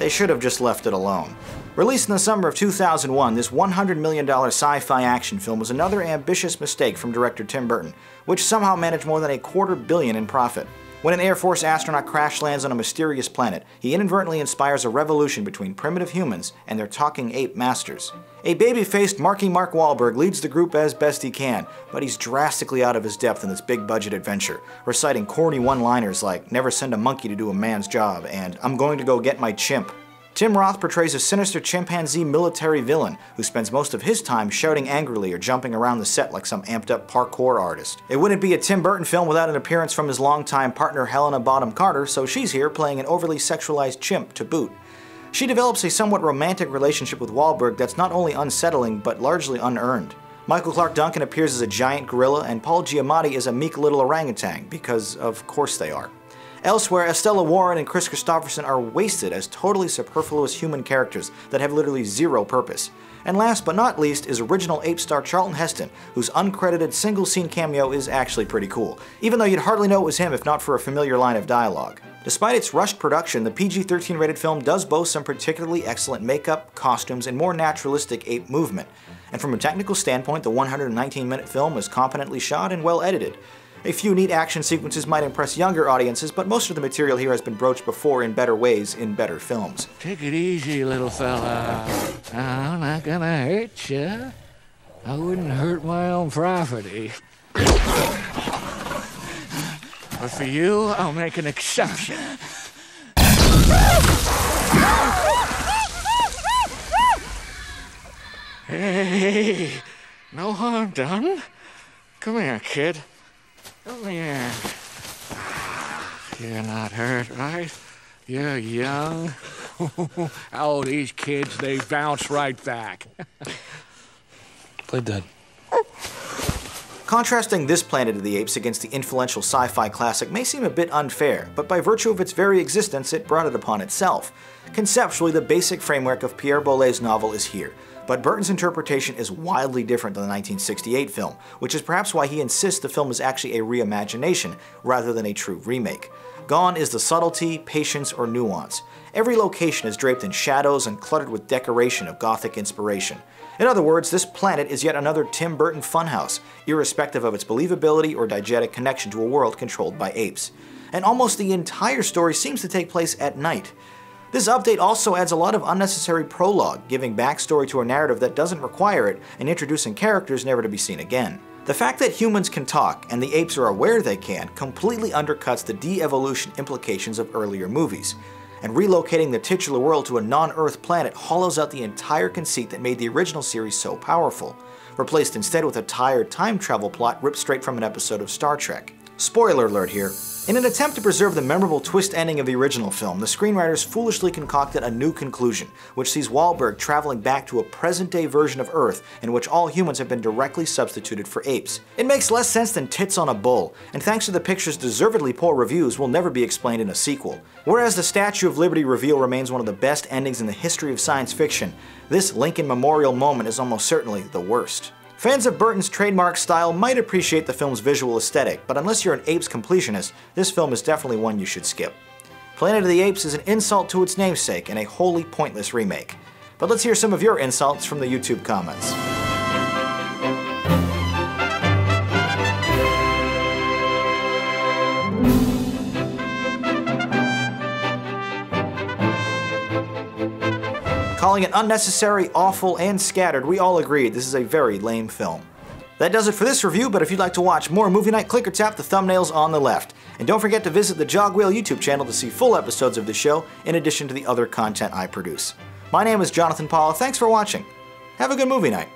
They should have just left it alone. Released in the summer of 2001, this $100 million sci-fi action film was another ambitious mistake from director Tim Burton, which somehow managed more than $250 million in profit. When an Air Force astronaut crash lands on a mysterious planet, he inadvertently inspires a revolution between primitive humans and their talking ape masters. A baby-faced Marky Mark Wahlberg leads the group as best he can, but he's drastically out of his depth in this big-budget adventure, reciting corny one-liners like "never send a monkey to do a man's job" and "I'm going to go get my chimp." Tim Roth portrays a sinister chimpanzee military villain who spends most of his time shouting angrily or jumping around the set like some amped-up parkour artist. It wouldn't be a Tim Burton film without an appearance from his longtime partner Helena Bonham Carter, so she's here playing an overly sexualized chimp to boot. She develops a somewhat romantic relationship with Wahlberg that's not only unsettling but largely unearned. Michael Clarke Duncan appears as a giant gorilla, and Paul Giamatti is a meek little orangutan, because of course they are. Elsewhere, Estella Warren and Chris Christopherson are wasted as totally superfluous human characters that have literally zero purpose. And last but not least is original Ape star Charlton Heston, whose uncredited single-scene cameo is actually pretty cool, even though you'd hardly know it was him if not for a familiar line of dialogue. Despite its rushed production, the PG-13 rated film does boast some particularly excellent makeup, costumes, and more naturalistic ape movement. And from a technical standpoint, the 119-minute film is competently shot and well edited. A few neat action sequences might impress younger audiences, but most of the material here has been broached before in better ways in better films. Take it easy, little fella. I'm not gonna hurt you. I wouldn't hurt my own property. But for you, I'll make an exception. Hey, no harm done. Come here, kid. Come here. You're not hurt, right? You're young. Oh, these kids, they bounce right back. Play dead. Contrasting this Planet of the Apes against the influential sci-fi classic may seem a bit unfair, but by virtue of its very existence, it brought it upon itself. Conceptually, the basic framework of Pierre Boulez's novel is here, but Burton's interpretation is wildly different than the 1968 film, which is perhaps why he insists the film is actually a reimagination rather than a true remake. Gone is the subtlety, patience, or nuance. Every location is draped in shadows and cluttered with decoration of Gothic inspiration. In other words, this planet is yet another Tim Burton funhouse, irrespective of its believability or diegetic connection to a world controlled by apes. And almost the entire story seems to take place at night. This update also adds a lot of unnecessary prologue, giving backstory to a narrative that doesn't require it and introducing characters never to be seen again. The fact that humans can talk, and the apes are aware they can, completely undercuts the de-evolution implications of earlier movies. And relocating the titular world to a non-Earth planet hollows out the entire conceit that made the original series so powerful, replaced instead with a tired time travel plot ripped straight from an episode of Star Trek. Spoiler alert here. In an attempt to preserve the memorable twist ending of the original film, the screenwriters foolishly concocted a new conclusion, which sees Wahlberg traveling back to a present-day version of Earth in which all humans have been directly substituted for apes. It makes less sense than tits on a bull, and thanks to the picture's deservedly poor reviews, will never be explained in a sequel. Whereas the Statue of Liberty reveal remains one of the best endings in the history of science fiction, this Lincoln Memorial moment is almost certainly the worst. Fans of Burton's trademark style might appreciate the film's visual aesthetic, but unless you're an Apes completionist, this film is definitely one you should skip. Planet of the Apes is an insult to its namesake and a wholly pointless remake. But let's hear some of your insults from the YouTube comments. Calling it unnecessary, awful, and scattered, we all agreed this is a very lame film. That does it for this review, but if you'd like to watch more Movie Night, click or tap the thumbnails on the left. And don't forget to visit the Jogwheel YouTube channel to see full episodes of the show, in addition to the other content I produce. My name is Jonathan Paula, thanks for watching. Have a good movie night.